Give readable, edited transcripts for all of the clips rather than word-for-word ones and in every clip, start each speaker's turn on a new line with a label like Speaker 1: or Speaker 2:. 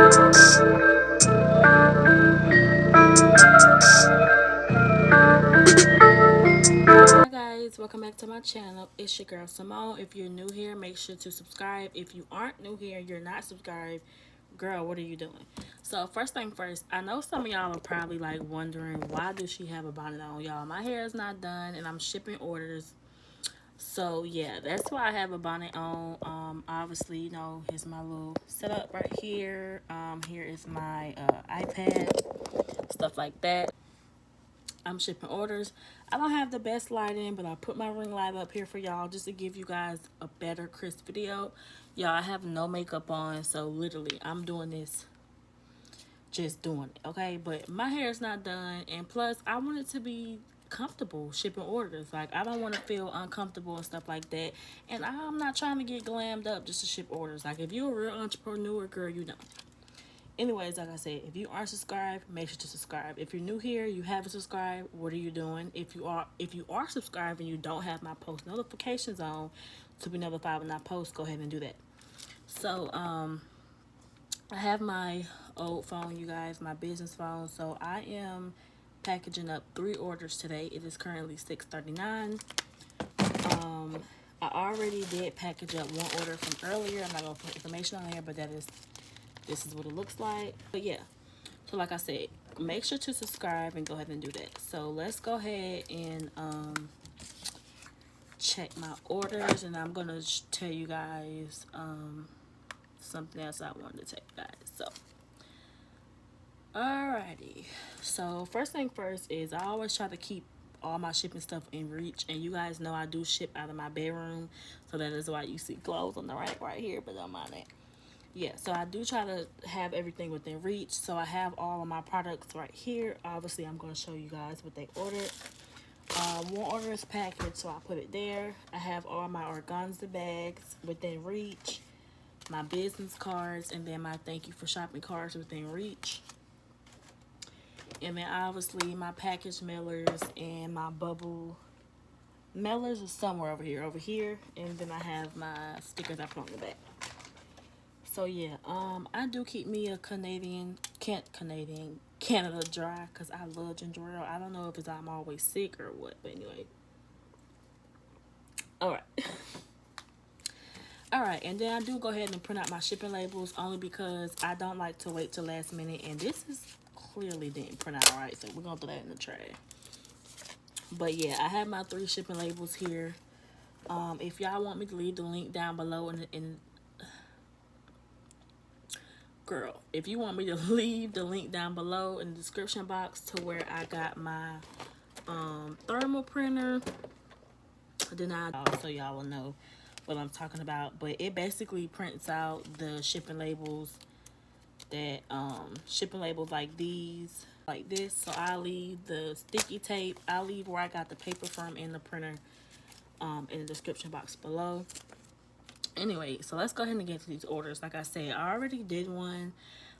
Speaker 1: Guys, welcome back to my channel. It's your girl Simone. If you're new here, make sure to subscribe. If you aren't new here, you're not subscribed, girl, what are you doing? So first thing first, I know some of y'all are probably like wondering, why does she have a bonnet on? Y'all, my hair is not done and I'm shipping orders. So yeah, that's why I have a bonnet on. Obviously, you know, here's my little setup right here. Here is my iPad, stuff like that. I'm shipping orders. I don't have the best lighting, but I put my ring light up here for y'all just to give you guys a better crisp video. Y'all, I have no makeup on, so literally I'm doing this, just doing it, okay? But my hair is not done, and plus I want it to be comfortable shipping orders. Like, I don't want to feel uncomfortable and stuff like that, and I'm not trying to get glammed up just to ship orders. Like, if you're a real entrepreneur, girl, you know. Anyways, like I said, if you aren't subscribed, make sure to subscribe. If you're new here, you haven't subscribed, what are you doing? If you are subscribed and you don't have my post notifications on to be notified when I post, go ahead and do that. So I have my old phone, you guys, my business phone. So I am packaging up 3 orders today. It is currently 6:39. I already did package up one order from earlier. I'm not gonna put information on there, but this is what it looks like. But yeah, so like I said, make sure to subscribe and go ahead and do that. So let's go ahead and check my orders, and I'm gonna tell you guys something else I wanted to tell you guys. So alrighty, so first thing first is I always try to keep all my shipping stuff in reach, and you guys know I do ship out of my bedroom, so that is why you see clothes on the right here, but don't mind that. Yeah, so I do try to have everything within reach. So I have all of my products right here. Obviously, I'm going to show you guys what they ordered. One order is packaged, so I put it there. I have all my organza bags within reach, my business cards, and then my thank you for shopping cards within reach. And then obviously my package mailers and my bubble mailers are somewhere over here. And then I have my stickers I put on the back. So yeah, I do keep me a Canada Dry, because I love ginger ale. I don't know if it's I'm always sick or what, but anyway. Alright. Alright, and then I do go ahead and print out my shipping labels, only because I don't like to wait till last minute, and this is clearly didn't print out right, so we're gonna throw that in the trash. But yeah, I have my 3 shipping labels here. If y'all want me to leave the link down below in girl, if you want me to leave the link down below in the description box to where I got my thermal printer, then so y'all will know what I'm talking about. But it basically prints out the shipping labels that shipping labels like these, like this. So I leave the sticky tape, I leave where I got the paper from in the printer in the description box below. Anyway, so let's go ahead and get to these orders. Like I said, I already did one,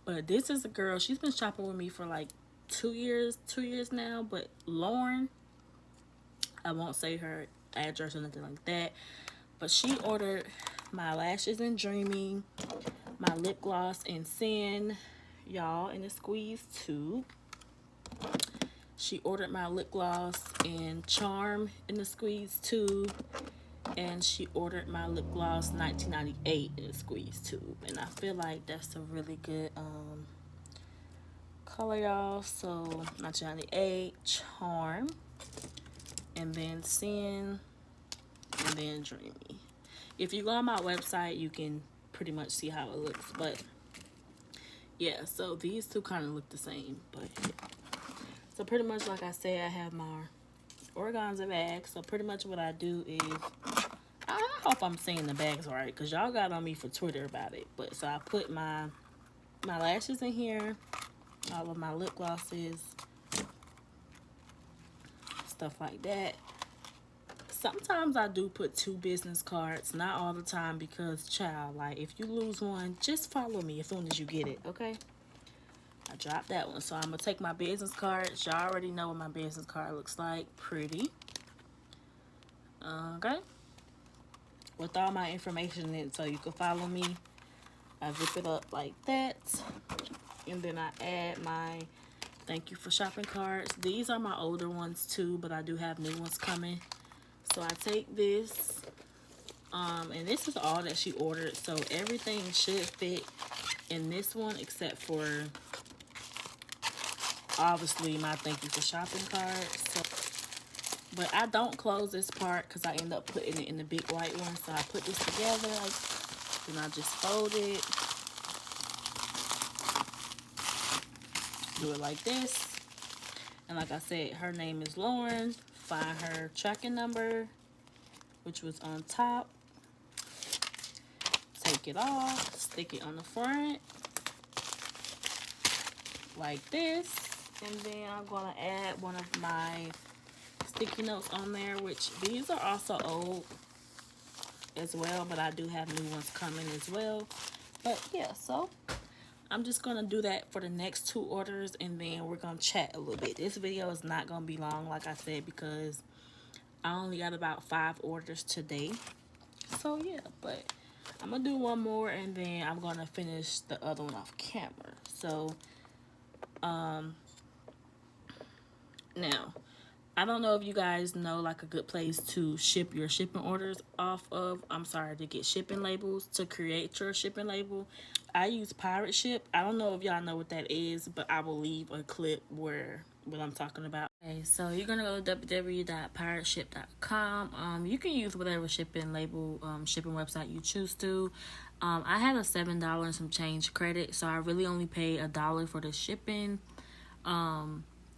Speaker 1: but this is a girl. She's been shopping with me for like 2 years now. But Lauren, I won't say her address or nothing like that, but she ordered my lashes in Dreamy, my lip gloss in Sin, y'all, in the squeeze tube. She ordered my lip gloss in Charm in the squeeze tube. And she ordered my lip gloss 1998 in a squeeze tube, and I feel like that's a really good color, y'all. So 1998, Charm, and then Sin, and then Dreamy. If you go on my website, you can pretty much see how it looks. But yeah, so these two kind of look the same. But yeah. So pretty much, like I said, I have my organza bag. So pretty much what I do is, I hope I'm saying the bags right, because y'all got on me for Twitter about it. But so I put my lashes in here, all of my lip glosses, stuff like that. Sometimes I do put 2 business cards, not all the time, because child, like, if you lose one, just follow me as soon as you get it, okay? I dropped that one. So I'm gonna take my business cards. Y'all already know what my business card looks like. Pretty. Okay, with all my information in it, so you can follow me I zip it up like that, and then I add my thank you for shopping cards. These are my older ones too, but I do have new ones coming. So I take this, and this is all that she ordered, so everything should fit in this one except for obviously my thank you for shopping card. So, but I don't close this part because I end up putting it in the big white one. So I put this together, then I just fold it, do it like this. And like I said, her name is Lauren. Find her tracking number, which was on top. Take it off, stick it on the front like this, and then I'm gonna add one of my sticky notes on there, which these are also old as well, but I do have new ones coming as well. But yeah, so I'm just gonna do that for the next 2 orders, and then we're gonna chat a little bit. This video is not gonna be long, like I said, because I only got about 5 orders today. So yeah, but I'm gonna do one more, and then I'm gonna finish the other one off camera. So now I don't know if you guys know like a good place to ship your shipping orders off of. To get shipping labels, to create your shipping label. I use Pirate Ship. I don't know if y'all know what that is, but I will leave a clip where what I'm talking about. Okay, so you're gonna go to www.pirateship.com. You can use whatever shipping label, shipping website you choose to. I had a $7 and some change credit, so I really only paid $1 for the shipping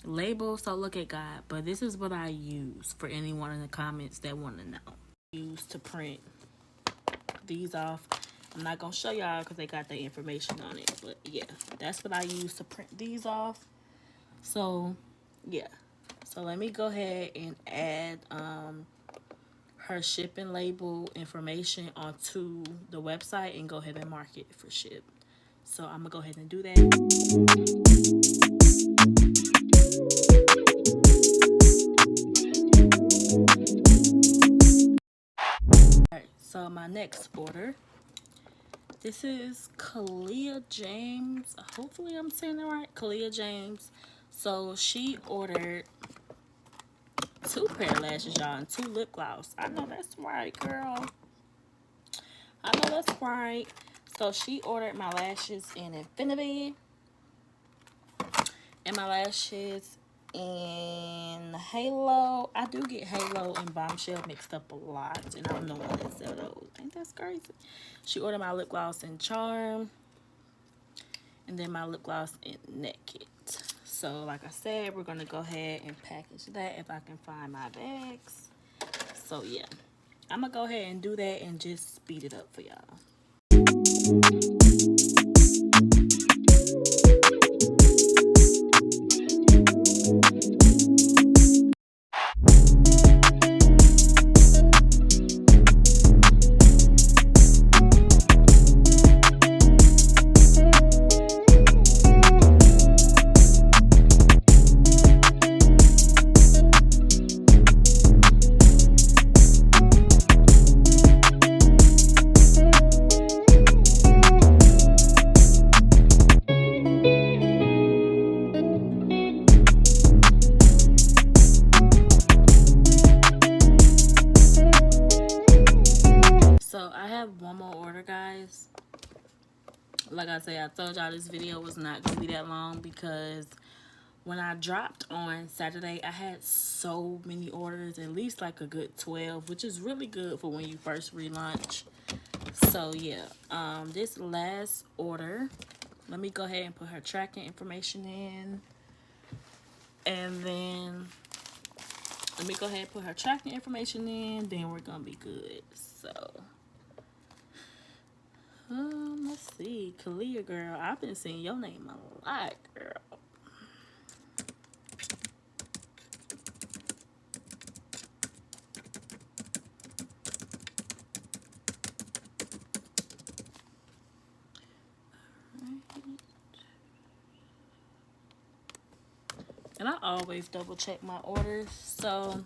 Speaker 1: label. So look at God. But this is what I use for anyone in the comments that want to know. Use to print these off. I'm not gonna show y'all because they got the information on it, but yeah, that's what I use to print these off. So yeah, so let me go ahead and add her shipping label information onto the website and go ahead and mark it for ship. So I'm gonna go ahead and do that. Alright, so my next order, this is Kalia James. Hopefully I'm saying it right. Kalia James. So she ordered 2 pair of lashes, y'all, and 2 lip gloss. I know that's right, girl. I know that's right. So she ordered my lashes in Infinity and my lashes in Halo. I do get Halo and Bombshell mixed up a lot, and I'm the one that sell those. Ain't that crazy? She ordered my lip gloss in Charm, and then my lip gloss in Naked. So like I said, we're gonna go ahead and package that if I can find my bags. So yeah, I'm gonna go ahead and do that and just speed it up for y'all. So I have one more order, guys. Like I said, I told y'all this video was not gonna be that long because when I dropped on Saturday, I had so many orders, at least like a good 12, which is really good for when you first relaunch. So yeah, this last order, let me go ahead and put her tracking information in, and then let me go ahead and put her tracking information in, then we're gonna be good. So let's see, Kalia girl, I've been seeing your name a lot, girl. And I always double check my orders. So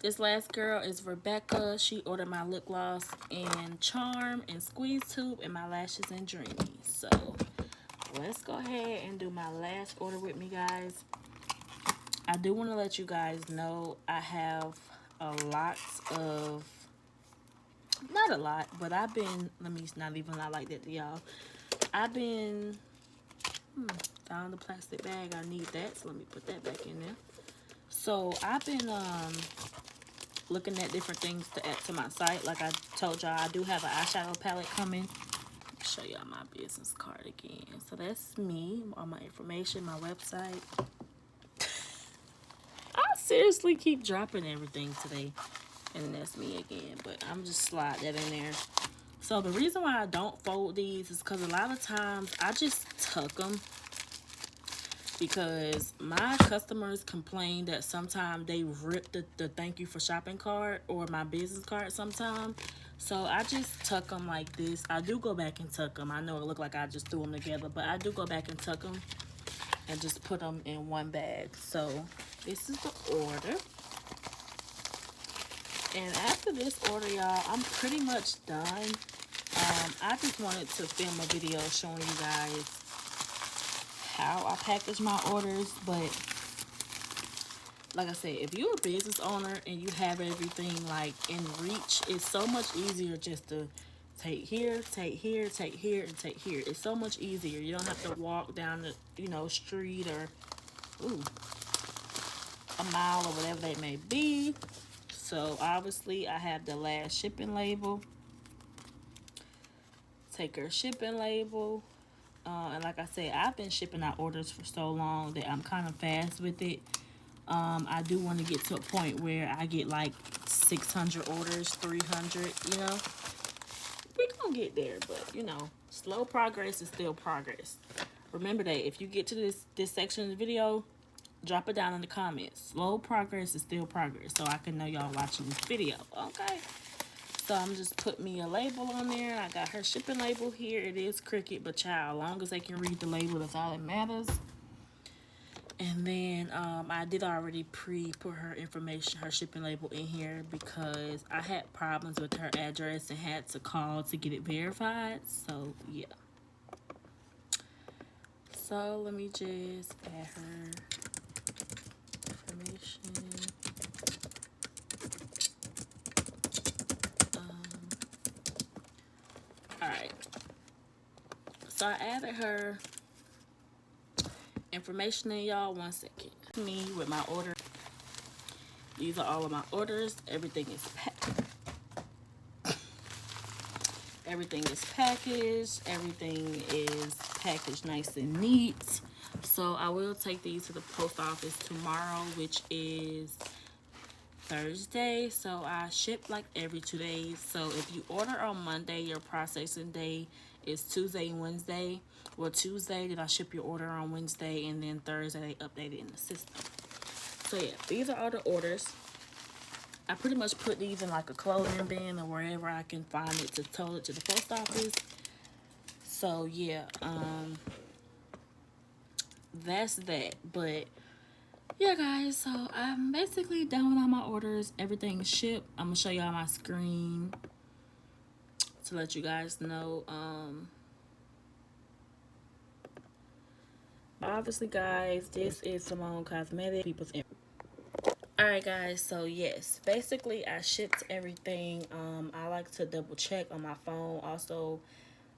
Speaker 1: This last girl is Rebecca. She ordered my lip gloss in Charm and Squeeze Tube and my lashes in Dreamy. So let's go ahead and do my last order with me, guys. I do want to let you guys know I have a lot of, not a lot, but I've been, let me not even lie like that to y'all. I've been, found the plastic bag. I need that, so let me put that back in there. So I've been looking at different things to add to my site. Like I told y'all, I do have an eyeshadow palette coming. Show y'all my business card again. So that's me, all my information, my website. I seriously keep dropping everything today, and that's me again, but I'm just slide that in there. So the reason why I don't fold these is because a lot of times I just tuck them, because my customers complain that sometimes they rip the thank you for shopping card or my business card sometimes. So I just tuck them like this. I do go back and tuck them. I know it look like I just threw them together, but I do go back and tuck them and just put them in one bag. So this is the order. And after this order, y'all, I'm pretty much done. I just wanted to film a video showing you guys how I package my orders. But like I said, if you're a business owner and you have everything like in reach, it's so much easier just to take here, take here, take here, and take here. It's so much easier. You don't have to walk down the, street or a mile or whatever that may be. So obviously I have the last shipping label. Take her shipping label. And like I said, I've been shipping out orders for so long that I'm kind of fast with it. I do want to get to a point where I get like 600 orders, 300, We're going to get there, but, slow progress is still progress. Remember that if you get to this section of the video, drop it down in the comments. Slow progress is still progress, so I can know y'all watching this video, okay? So I'm just put me a label on there. I got her shipping label here. It is Cricut, but child, as long as they can read the label, that's all that matters. And then I did already put her information, her shipping label in here, because I had problems with her address and had to call to get it verified. So yeah. So let me just add her information. Alright. So I added her information in, y'all. 1 second. Me with my order. These are all of my orders. Everything is everything is packaged. Everything is packaged nice and neat. So I will take these to the post office tomorrow, which is Thursday. So I ship like every 2 days. So if you order on Monday, your processing day is Tuesday and Wednesday. Well, Tuesday, then I ship your order on Wednesday, and then Thursday they update it in the system. So yeah, these are all the orders. I pretty much put these in like a clothing bin or wherever I can find it to tow it to the post office. So yeah, that's that. But yeah, guys, so I'm basically done with all my orders. Everything's shipped. I'm gonna show y'all my screen to let you guys know. Obviously, guys, this is Simone Cosmetics. Alright, guys, so yes, basically I shipped everything. I like to double check on my phone. Also,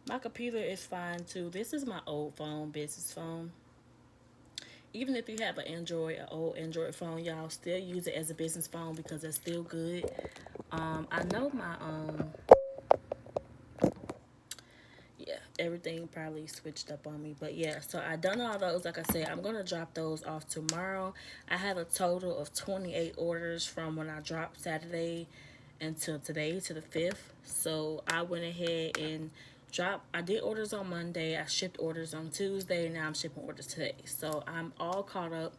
Speaker 1: my computer is fine too. This is my old phone, business phone. Even if you have an old Android phone, y'all still use it as a business phone because it's still good. I know my everything probably switched up on me, but yeah, so I done all those. Like I said, I'm gonna drop those off tomorrow. I have a total of 28 orders from when I dropped Saturday until today, to the 5th. So I went ahead and I did orders on Monday, I shipped orders on Tuesday, and now I'm shipping orders today. So I'm all caught up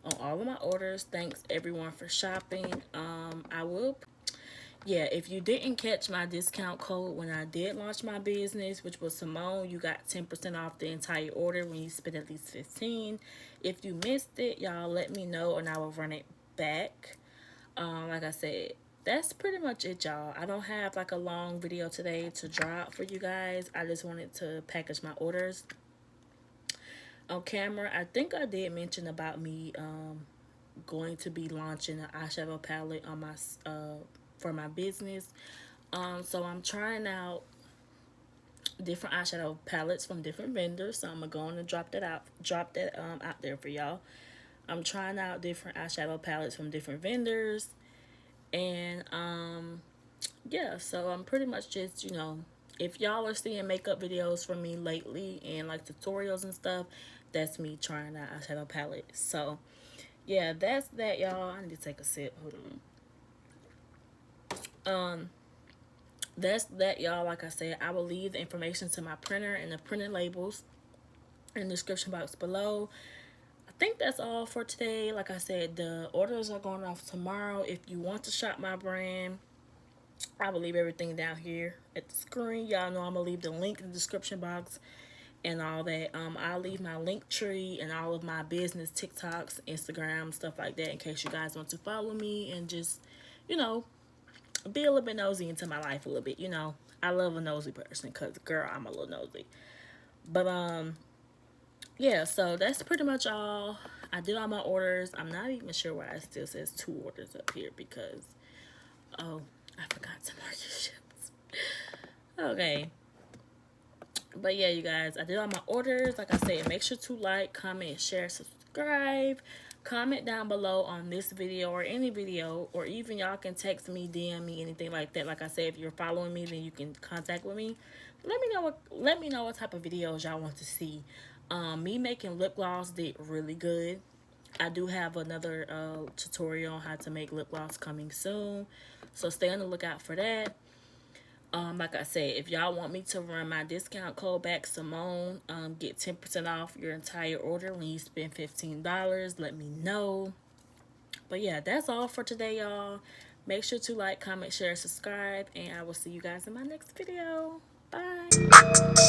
Speaker 1: on all of my orders. Thanks everyone for shopping. If you didn't catch my discount code when I did launch my business, which was Simone, you got 10% off the entire order when you spend at least 15. If you missed it, y'all let me know and I will run it back. Like I said, that's pretty much it, y'all. I don't have like a long video today to drop for you guys. I just wanted to package my orders on camera. I think I did mention about me going to be launching an eyeshadow palette on my for my business. So I'm trying out different eyeshadow palettes from different vendors. So I'm gonna go on and drop that out there for y'all. I'm trying out different eyeshadow palettes from different vendors, and yeah, so I'm pretty much just, if y'all are seeing makeup videos from me lately and like tutorials and stuff, that's me trying out eyeshadow palettes. So yeah, that's that, y'all. I need to take a sip. Hold on. That's that, y'all. Like I said, I will leave the information to my printer and the printed labels in the description box below. I think that's all for today. Like I said, the orders are going off tomorrow. If you want to shop my brand, I will leave everything down here at the screen. Y'all know I'm gonna leave the link in the description box and all that. I'll leave my link tree and all of my business TikToks, Instagram, stuff like that, in case you guys want to follow me and just, you know, be a little bit nosy into my life a little bit. I love a nosy person because, girl, I'm a little nosy. But yeah, so that's pretty much all. I did all my orders. I'm not even sure why it still says 2 orders up here because, oh, I forgot to mark your ships. Okay. But yeah, you guys, I did all my orders. Like I said, make sure to like, comment, share, subscribe. Comment down below on this video or any video, or even y'all can text me, DM me, anything like that. Like I said, if you're following me, then you can contact with me. Let me know what type of videos y'all want to see. Me making lip gloss did really good. I do have another tutorial on how to make lip gloss coming soon, so stay on the lookout for that. Like I said, if y'all want me to run my discount code back, Simone, get 10% off your entire order when you spend $15. Let me know. But yeah, that's all for today, y'all. Make sure to like, comment, share, subscribe, and I will see you guys in my next video. Bye.